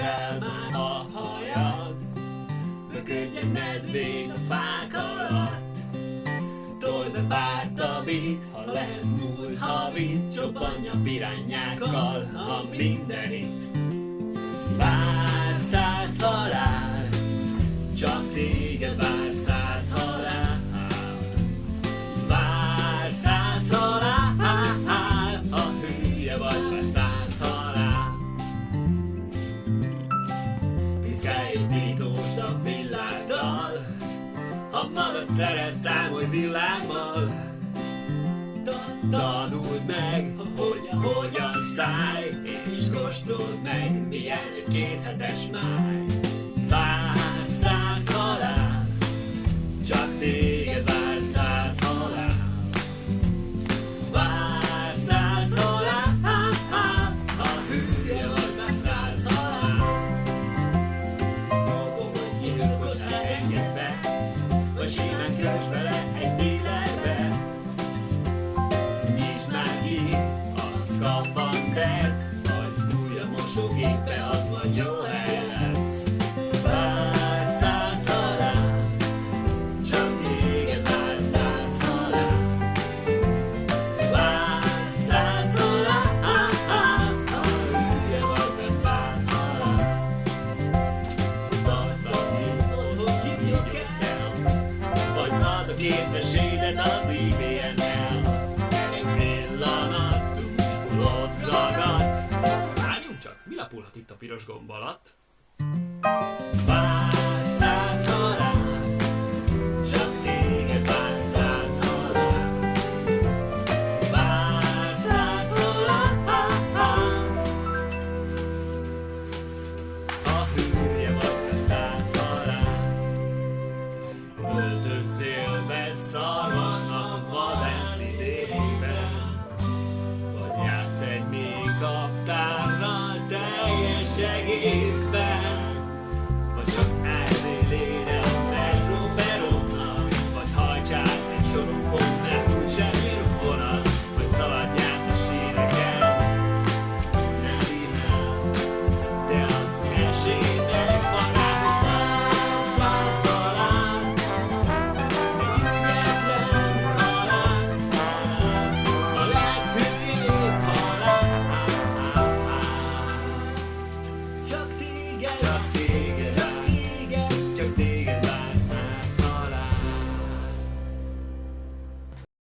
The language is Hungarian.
fel már a hajad, böködj egy medvét a fák alatt. Tolj be pár tabit, ha lehet múlt havit, csobbanj a pirányákkal a mindenit. Vár 100 halál, csak téged vár 100 halál. Vár 100 halál, ha hülye vagy, vár 100 halál. Piszkálj egy bítóst a villáddal, ha magad szerez, számolj villámmal. Tanuld meg, hogy hogyan szállj, és kóstold meg, milyen egy 2 hetes máj. Vár 100 halál, csak téged vár 100 halál. Vár 100 halál, ha hülye vagy, vár 100 halál. Dobog vagy gyilkos, engedd be, vagy simán kösd bele egy dílerbe. Nyisd már ki a szkafandert, vagy bújj a mosógépbe, az majd jó hely lesz. Vár 100 halál, csak téged vár 100 halál. Vár 100 halál, ha hülye vagy, vár 100 halál. Tartani otthon kívjuk kell, vagy add a képességet az IBM-nel. Egy pillanat, túlsbulott ragadt. Várjunk csak, mi lapulhat itt a piros gomb alatt? Vár 100 halál, csak téged vár 100 halál. Vár 100 halál, ha hülye vagy, vár 100 halál. Öltözél szarvasnak vadász idejében, vagy játsz egy még kaptárral teljes egész